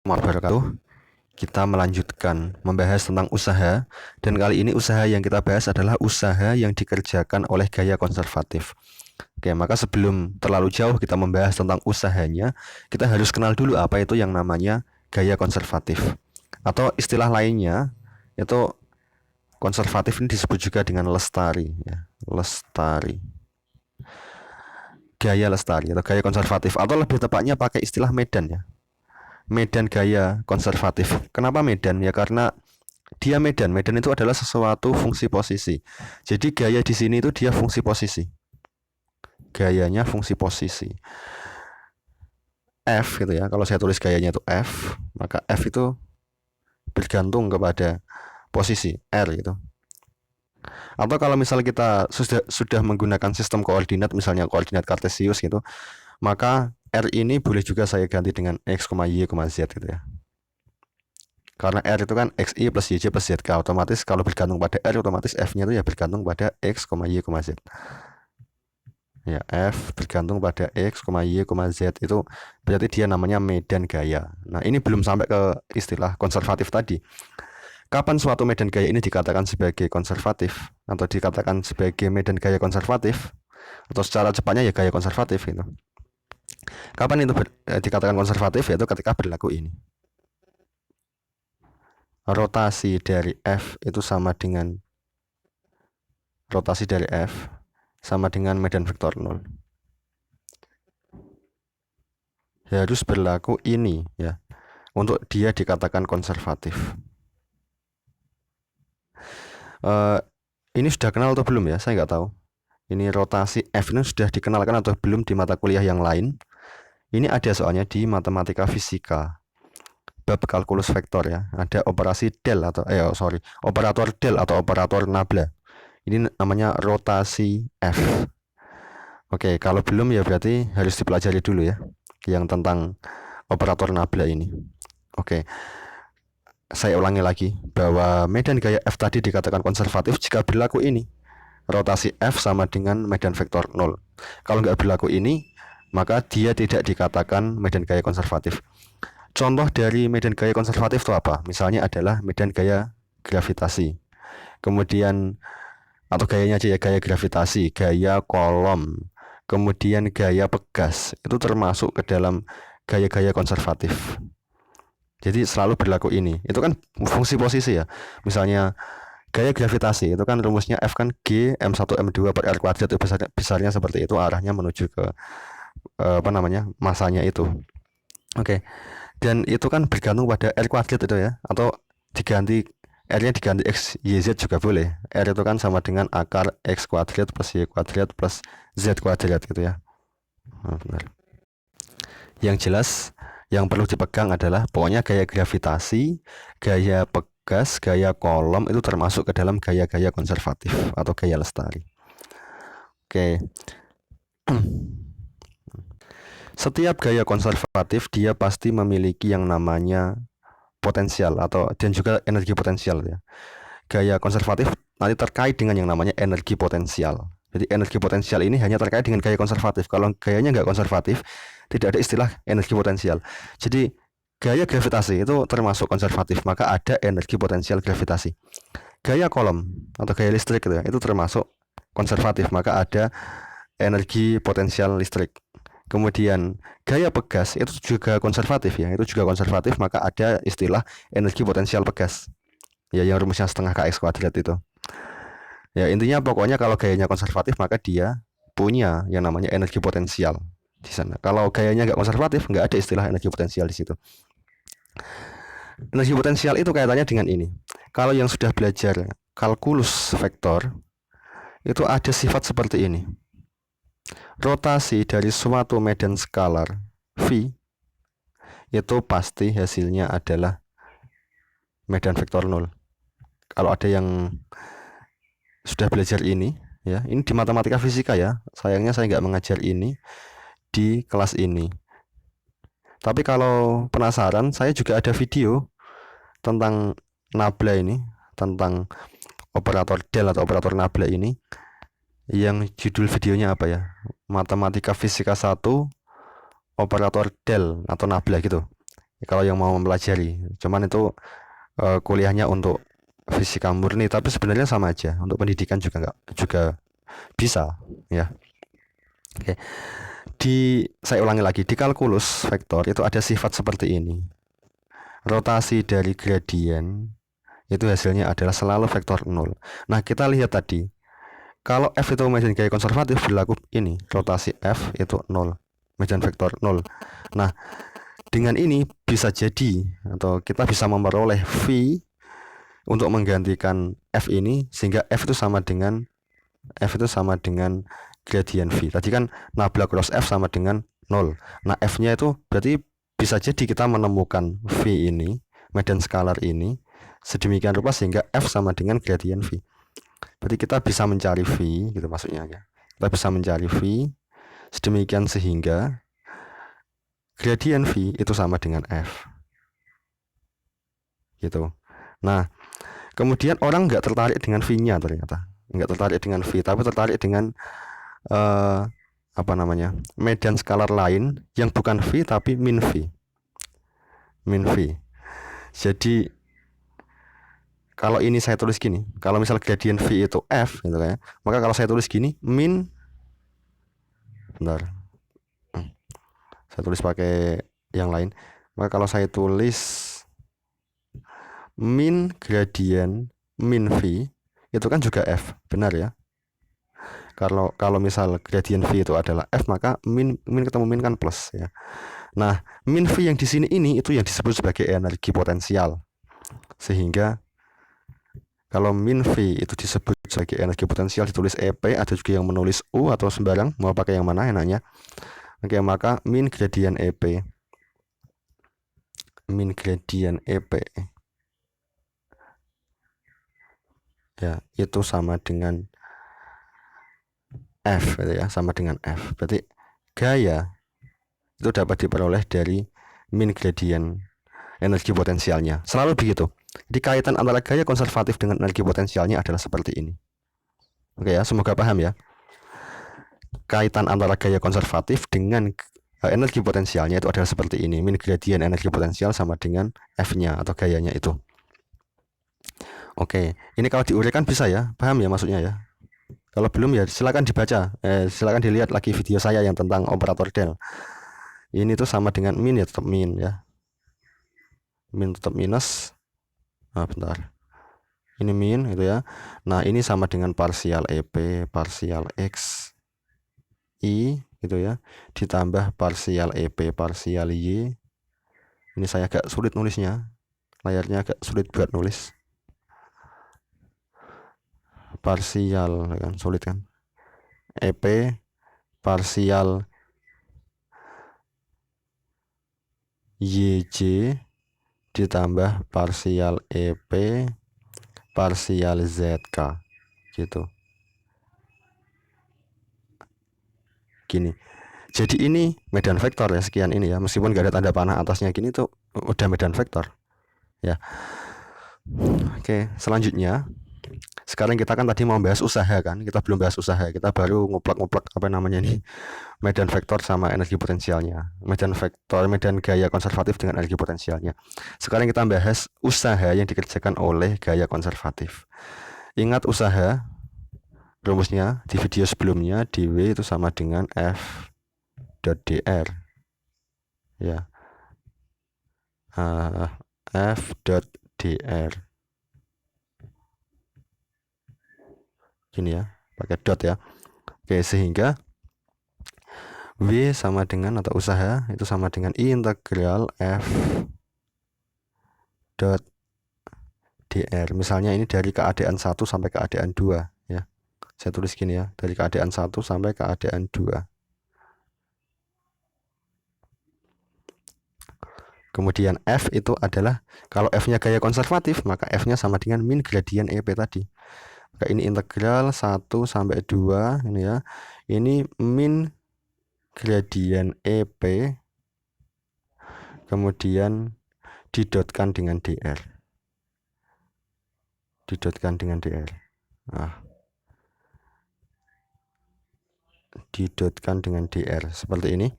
Wabarakatuh. Kita melanjutkan membahas tentang usaha, dan kali ini usaha yang kita bahas adalah usaha yang dikerjakan oleh gaya konservatif. Oke, maka sebelum terlalu jauh kita membahas tentang usahanya, kita harus kenal dulu apa itu yang namanya gaya konservatif. Atau istilah lainnya, itu konservatif ini disebut juga dengan lestari, ya. Lestari. Gaya lestari atau gaya konservatif, atau lebih tepatnya pakai istilah Medan, ya. Medan gaya konservatif. Kenapa Medan? Ya karena dia Medan. Medan itu adalah sesuatu fungsi posisi. Jadi gaya di sini itu dia fungsi posisi. Gayanya fungsi posisi. F gitu ya. Kalau saya tulis gayanya itu F, maka F itu bergantung kepada posisi R gitu. Atau kalau misalnya kita sudah menggunakan sistem koordinat, misalnya koordinat kartesius gitu, maka R ini boleh juga saya ganti dengan X, Y, Z gitu ya. Karena R itu kan XI plus YJ plus ZK, otomatis kalau bergantung pada R, otomatis F-nya itu ya bergantung pada X, Y, Z. Ya, F bergantung pada X, Y, Z. Itu berarti dia namanya medan gaya. Nah, ini belum sampai ke istilah konservatif tadi. Kapan suatu medan gaya ini dikatakan sebagai konservatif atau dikatakan sebagai medan gaya konservatif, atau secara cepatnya ya gaya konservatif itu. Kapan itu dikatakan konservatif? Yaitu ketika berlaku ini. Rotasi dari F itu sama dengan rotasi dari F sama dengan medan vektor 0. Harus berlaku ini ya untuk dia dikatakan konservatif. Ini sudah kenal atau belum ya? Saya nggak tahu. Ini rotasi F ini sudah dikenalkan atau belum di mata kuliah yang lain? Ini ada soalnya di matematika fisika. Bab kalkulus vektor ya. Ada operasi del atau operator del atau operator nabla. Ini namanya rotasi F. Oke, kalau belum ya berarti harus dipelajari dulu ya yang tentang operator nabla ini. Oke. Saya ulangi lagi bahwa medan gaya F tadi dikatakan konservatif jika berlaku ini. Rotasi F sama dengan medan vektor 0. Kalau nggak berlaku ini, maka dia tidak dikatakan medan gaya konservatif. Contoh dari medan gaya konservatif itu apa? Misalnya adalah medan gaya gravitasi. Kemudian atau gayanya aja ya, gaya gravitasi, gaya kolom, kemudian gaya pegas. Itu termasuk ke dalam gaya-gaya konservatif. Jadi selalu berlaku ini. Itu kan fungsi posisi ya. Misalnya gaya gravitasi itu kan rumusnya F kan G M1 M2 per R kuadrat, itu besarnya seperti itu, arahnya menuju ke masanya itu. Oke. Dan itu kan bergantung pada R kuadrat itu ya, atau diganti R-nya diganti X, Y, Z juga boleh. R itu kan sama dengan akar X kuadrat plus Y kuadrat plus Z kuadrat gitu ya. Nah, benar. Yang jelas yang perlu dipegang adalah pokoknya gaya gravitasi, gaya pegas, gaya kolom itu termasuk ke dalam gaya-gaya konservatif atau gaya lestari. Oke. Setiap gaya konservatif dia pasti memiliki yang namanya potensial dan juga energi potensial ya. Gaya konservatif nanti terkait dengan yang namanya energi potensial. Jadi energi potensial ini hanya terkait dengan gaya konservatif. Kalau gayanya nggak konservatif, tidak ada istilah energi potensial. Jadi gaya gravitasi itu termasuk konservatif, maka ada energi potensial gravitasi. Gaya kolom atau gaya listrik itu termasuk konservatif, maka ada energi potensial listrik. Kemudian gaya pegas itu juga konservatif ya, itu juga konservatif, maka ada istilah energi potensial pegas. Ya, yang rumusnya setengah kx kuadrat itu. Ya, intinya pokoknya kalau gayanya konservatif maka dia punya yang namanya energi potensial di sana. Kalau gayanya nggak konservatif, nggak ada istilah energi potensial di situ. Energi potensial itu kaitannya dengan ini. Kalau yang sudah belajar kalkulus vektor, itu ada sifat seperti ini. Rotasi dari suatu medan skalar V itu pasti hasilnya adalah medan vektor 0. Kalau ada yang sudah belajar ini ya, ini di matematika fisika ya, sayangnya saya nggak mengajar ini di kelas ini. Tapi kalau penasaran, saya juga ada video tentang nabla ini, tentang operator del atau operator nabla ini, yang judul videonya apa ya, Matematika Fisika 1 Operator del atau nabla gitu. kalau yang mau mempelajari. Cuman itu kuliahnya untuk fisika murni, tapi sebenarnya sama aja. Untuk pendidikan juga nggak juga bisa ya. Oke. Saya ulangi lagi, di kalkulus vektor itu ada sifat seperti ini. Rotasi dari gradien itu hasilnya adalah selalu vektor 0. Nah, kita lihat tadi, kalau F itu medan gaya konservatif, berlaku ini, rotasi F itu 0, medan vektor 0. Nah, dengan ini bisa jadi, atau kita bisa memperoleh V untuk menggantikan F ini, sehingga F itu sama dengan gradien V. Tadi kan nabla cross F sama dengan 0. Nah, F-nya itu berarti bisa jadi kita menemukan V ini, medan skalar ini, sedemikian rupa sehingga F sama dengan gradien V. Berarti kita bisa mencari V, gitu maksudnya ya. Kita bisa mencari V sedemikian sehingga gradien V itu sama dengan F. Gitu. Nah, kemudian orang nggak tertarik dengan V-nya ternyata. Nggak tertarik dengan V, tapi tertarik dengan medan skalar lain yang bukan V tapi min V. Jadi kalau ini saya tulis gini, kalau misal gradien V itu F gitu ya, maka kalau saya tulis gini saya tulis pakai yang lain, maka kalau saya tulis min gradien min V itu kan juga F, benar ya? Kalau misal gradien V itu adalah F, maka min ketemu min kan plus ya. Nah, min V yang di sini ini itu yang disebut sebagai energi potensial. Sehingga kalau min V itu disebut sebagai energi potensial ditulis EP, ada juga yang menulis U atau sembarang, mau pakai yang mana enaknya. Oke, maka min gradien EP ya itu sama dengan F gitu ya, sama dengan F. Berarti gaya itu dapat diperoleh dari min gradien energi potensialnya. Selalu begitu. Jadi kaitan antara gaya konservatif dengan energi potensialnya adalah seperti ini. Oke ya, semoga paham ya. Kaitan antara gaya konservatif dengan energi potensialnya itu adalah seperti ini. Min gradien energi potensial sama dengan F-nya atau gayanya itu. Oke, ini kalau diuraikan bisa ya, paham ya maksudnya ya. Kalau belum ya silakan dibaca, silakan dilihat lagi video saya yang tentang operator del. Ini tuh sama dengan min ya, tetap min ya. Min tetap minus. Nah, bentar. Ini min gitu ya. Nah, ini sama dengan parsial EP, parsial X, I gitu ya. Ditambah parsial EP, parsial Y. Ini saya agak sulit nulisnya. Layarnya agak sulit buat nulis. Parsial kan sulit kan. EP parsial YJ ditambah parsial EP parsial ZK gitu. Gini. Jadi ini medan vektor ya, sekian ini ya, meskipun gak ada tanda panah atasnya gini tuh udah medan vektor ya. Oke, selanjutnya sekarang kita kan tadi mau bahas usaha kan, kita belum bahas usaha, kita baru nguplak-nguplak apa namanya ini, medan vektor sama energi potensialnya, medan gaya konservatif dengan energi potensialnya. Sekarang kita bahas usaha yang dikerjakan oleh gaya konservatif. Ingat usaha, rumusnya di video sebelumnya, dW itu sama dengan F dr ya, F dr gini ya, pakai dot ya. Oke, sehingga W sama dengan, atau usaha itu sama dengan I integral F dot dr. Misalnya ini dari keadaan 1 sampai keadaan 2 ya. Saya tulis gini ya, dari keadaan 1 sampai keadaan 2. Kemudian F itu adalah, kalau F-nya gaya konservatif, maka F-nya sama dengan min gradien EP tadi. Maka ini integral 1 sampai 2 ini ya. Ini min gradien EP kemudian didotkan dengan dr. Nah, didotkan dengan dr seperti ini.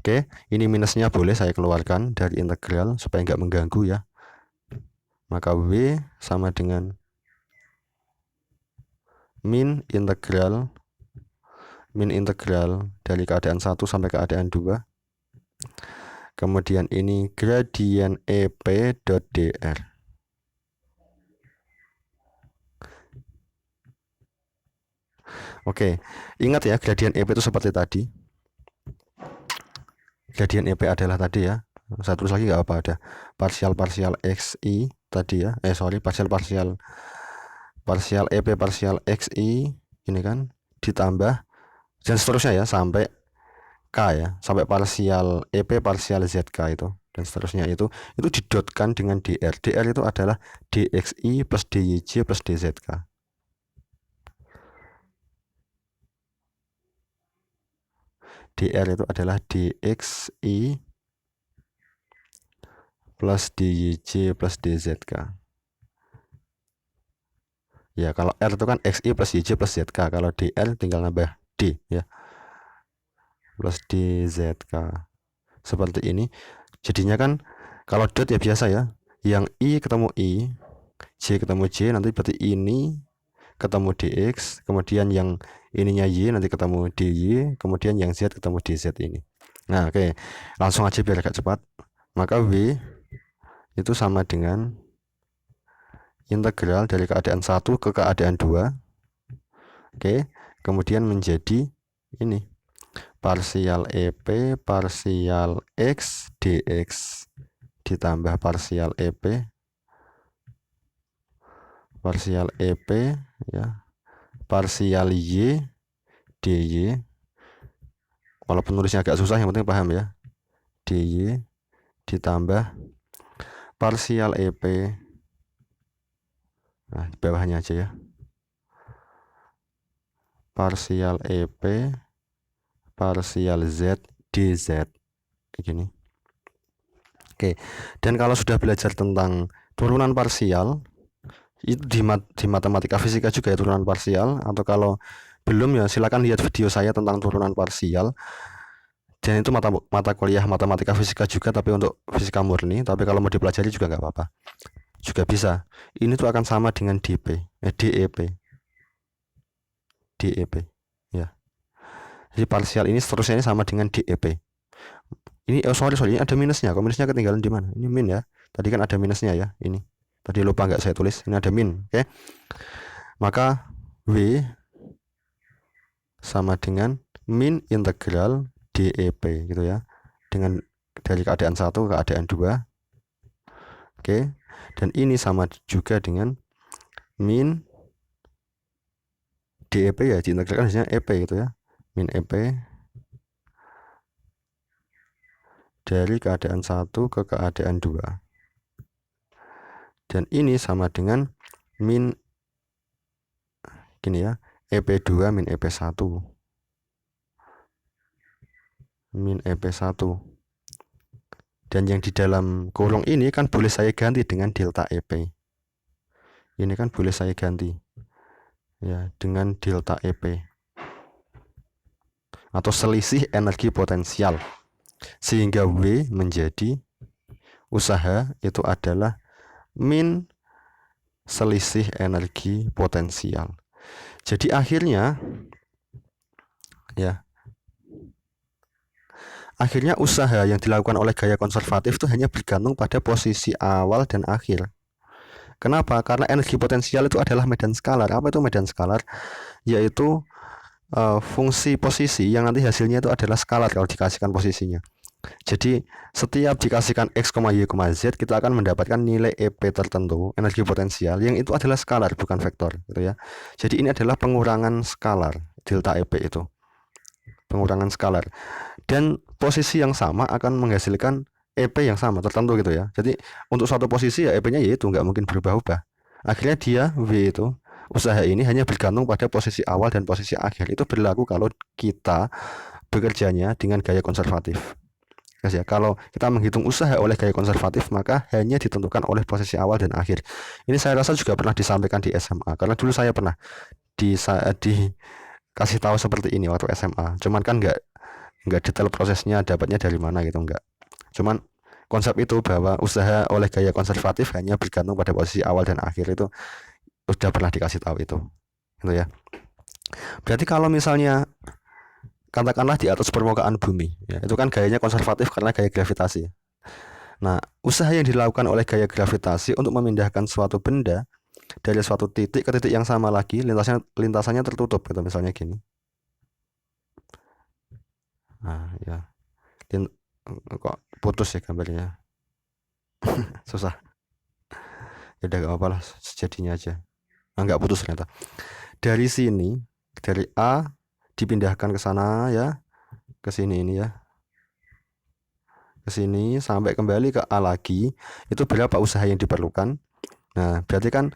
Oke, ini minusnya boleh saya keluarkan dari integral supaya nggak mengganggu ya. Maka W sama dengan min integral dari keadaan 1 sampai keadaan 2. Kemudian ini gradien EP dot dr. Oke, ingat ya, gradien EP itu seperti tadi. Gradien EP adalah tadi ya, saya tulis lagi nggak apa, ada parsial xi tadi ya, parsial EP parsial xi ini kan ditambah dan seterusnya ya sampai k ya, sampai parsial EP parsial zk itu dan seterusnya itu didotkan dengan dr. Dr itu adalah dxi plus dyj plus dzk. Dr itu adalah dxi plus dyj plus dzk. Ya, kalau R itu kan xi plus yj plus zk. Kalau dr tinggal nambah d ya, plus dzk. Seperti ini. Jadinya kan kalau dot ya biasa ya, yang i ketemu i, j ketemu j, nanti berarti ini ketemu dx, kemudian yang ininya y nanti ketemu dy, kemudian yang z ketemu dz ini. Nah, oke. Langsung aja biar agak cepat. Maka W itu sama dengan integral dari keadaan 1 ke keadaan 2. Oke, kemudian menjadi ini parsial EP parsial x dx ditambah parsial EP ya, parsial y dy, walaupun nulisnya agak susah yang penting paham ya, dy ditambah parsial EP, nah di bawahnya aja ya, parsial EP parsial z dz begini. Oke, dan kalau sudah belajar tentang turunan parsial itu di matematika fisika juga ya, turunan parsial, atau kalau belum ya silakan lihat video saya tentang turunan parsial. Dan itu mata kuliah matematika fisika juga, tapi untuk fisika murni. Tapi kalau mau dipelajari juga nggak apa-apa, juga bisa. Ini tuh akan sama dengan dep ya. Jadi parsial ini seterusnya ini sama dengan dep. Ini sorry ini ada minusnya. Kok minusnya ketinggalan di mana? Ini min ya. Tadi kan ada minusnya ya. Ini tadi lupa nggak saya tulis. Ini ada min. Oke. Maka W sama dengan min integral dep gitu ya, dengan dari keadaan 1 ke keadaan 2. Oke. Dan ini sama juga dengan min dep ya, diintegralkan hasilnya EP gitu ya. Min EP dari keadaan 1 ke keadaan 2. Dan ini sama dengan min gini ya, EP2 min EP1. Min EP1. Dan yang di dalam kurung ini kan boleh saya ganti dengan delta EP. Ini kan boleh saya ganti ya dengan delta EP atau selisih energi potensial, sehingga W menjadi usaha itu adalah min selisih energi potensial. Jadi akhirnya ya, akhirnya usaha yang dilakukan oleh gaya konservatif itu hanya bergantung pada posisi awal dan akhir. Kenapa? Karena energi potensial itu adalah medan skalar. Apa itu medan skalar? Yaitu fungsi posisi yang nanti hasilnya itu adalah skalar kalau dikasihkan posisinya. Jadi setiap dikasihkan x, y, z, kita akan mendapatkan nilai EP tertentu, energi potensial, yang itu adalah skalar bukan vektor gitu ya. Jadi ini adalah pengurangan skalar, delta EP itu pengurangan skalar, dan posisi yang sama akan menghasilkan EP yang sama tertentu gitu ya. Jadi untuk suatu posisi ya EP-nya yaitu nggak mungkin berubah-ubah. Akhirnya dia W itu, usaha ini hanya bergantung pada posisi awal dan posisi akhir. Itu berlaku kalau kita bekerjanya dengan gaya konservatif. Ya, kalau kita menghitung usaha oleh gaya konservatif, maka hanya ditentukan oleh posisi awal dan akhir. Ini saya rasa juga pernah disampaikan di SMA, karena dulu saya pernah dikasih tahu seperti ini waktu SMA. Cuman kan nggak nggak detail prosesnya dapatnya dari mana gitu, nggak. Cuman konsep itu bahwa usaha oleh gaya konservatif hanya bergantung pada posisi awal dan akhir itu sudah pernah dikasih tahu itu ya. Berarti kalau misalnya katakanlah di atas permukaan bumi ya, itu kan gayanya konservatif karena gaya gravitasi. Nah, usaha yang dilakukan oleh gaya gravitasi untuk memindahkan suatu benda dari suatu titik ke titik yang sama lagi, lintasannya tertutup gitu, misalnya gini. Nah, ya. Kok putus ya gambarnya. Susah. Ya udah gak apa-apa lah, sejadinya aja. Nggak putus ternyata. Dari sini, dari A dipindahkan ke sana ya, ke sini ini ya, ke sini sampai kembali ke A lagi. Itu berapa usaha yang diperlukan? Nah, berarti kan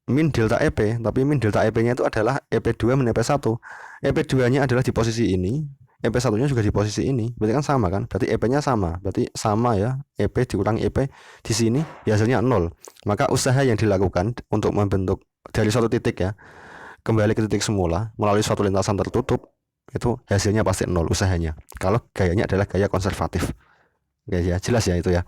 min delta EP, tapi min delta EP-nya itu adalah EP2 min EP1. EP2-nya adalah di posisi ini, EP1-nya juga di posisi ini. Berarti kan sama kan? Berarti EP-nya sama. Berarti sama ya, EP dikurangi EP di sini ya, hasilnya 0. Maka usaha yang dilakukan untuk membentuk dari suatu titik ya, kembali ke titik semula melalui suatu lintasan tertutup, itu hasilnya pasti 0 usahanya. Kalau gayanya adalah gaya konservatif. Ya, jelas ya itu ya.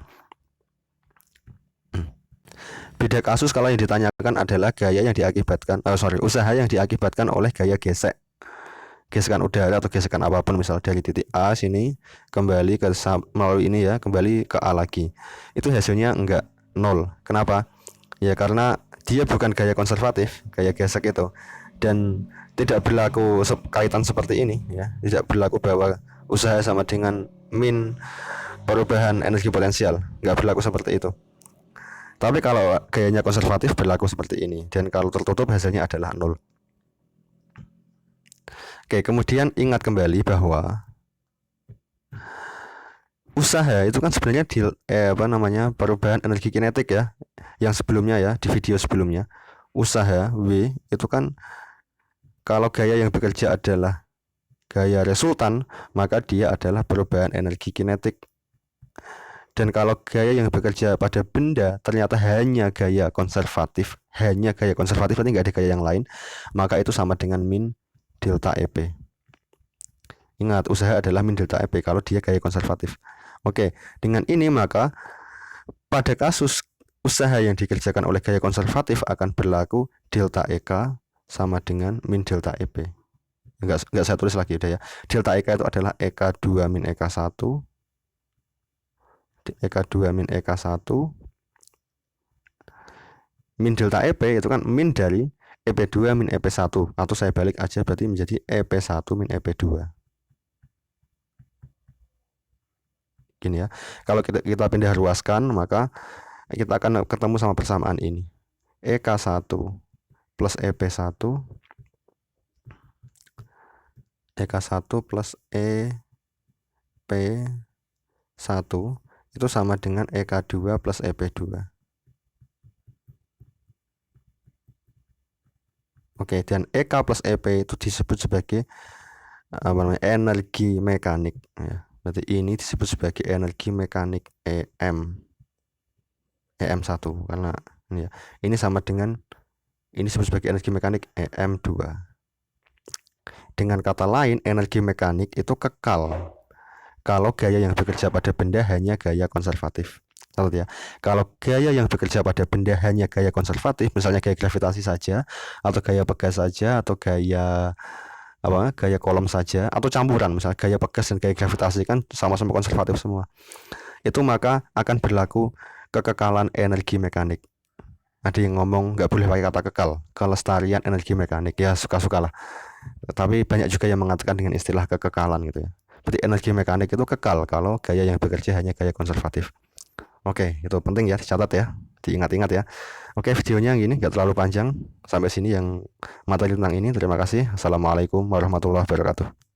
Beda kasus kalau yang ditanyakan adalah gaya yang diakibatkan, usaha yang diakibatkan oleh gaya gesekan udara atau gesekan apapun, misal dari titik A sini kembali ke melalui ini ya, kembali ke A lagi. Itu hasilnya enggak 0. Kenapa? Ya karena dia bukan gaya konservatif, gaya gesek itu, dan tidak berlaku kaitan seperti ini ya. Tidak berlaku bahwa usaha sama dengan min perubahan energi potensial, nggak berlaku seperti itu. Tapi kalau gayanya konservatif berlaku seperti ini, dan kalau tertutup hasilnya adalah 0. Oke, kemudian ingat kembali bahwa usaha itu kan sebenarnya perubahan energi kinetik ya, yang sebelumnya ya, di video sebelumnya. Usaha W itu kan kalau gaya yang bekerja adalah gaya resultan, maka dia adalah perubahan energi kinetik. Dan kalau gaya yang bekerja pada benda ternyata hanya gaya konservatif berarti nggak ada gaya yang lain, maka itu sama dengan min delta EP. Ingat, usaha adalah min delta EP kalau dia gaya konservatif. Oke, dengan ini maka pada kasus usaha yang dikerjakan oleh gaya konservatif akan berlaku delta EK sama dengan min delta EP. Enggak saya tulis lagi udah ya. Delta EK itu adalah EK2 min EK1, EK2 min EK1, min delta EP itu kan min dari EP2 min EP1, atau saya balik aja berarti menjadi EP1 min EP2. Gini ya. Kalau kita pindah ruaskan, maka kita akan ketemu sama persamaan ini. EK1 plus EP1, EK1 plus EP1 itu sama dengan EK2 plus EP2. Oke, dan EK plus EP itu disebut sebagai energi mekanik ya. Berarti ini disebut sebagai energi mekanik EM1 karena ini ya. Ini sama dengan ini disebut sebagai energi mekanik EM2. Dengan kata lain, energi mekanik itu kekal kalau gaya yang bekerja pada benda hanya gaya konservatif. Ya. Kalau gaya yang bekerja pada benda hanya gaya konservatif, misalnya gaya gravitasi saja, atau gaya pegas saja, atau gaya kolom saja, atau campuran, misalnya gaya pegas dan gaya gravitasi kan sama-sama konservatif semua, itu maka akan berlaku kekekalan energi mekanik. Ada yang ngomong nggak boleh pakai kata kekal, kelestarian energi mekanik, ya suka-sukalah. Tapi banyak juga yang mengatakan dengan istilah kekekalan gitu ya. Berarti energi mekanik itu kekal kalau gaya yang bekerja hanya gaya konservatif. Oke, itu penting ya, dicatat ya, diingat-ingat ya. Oke, videonya gini, nggak terlalu panjang. Sampai sini yang materi tentang ini. Terima kasih. Assalamualaikum warahmatullahi wabarakatuh.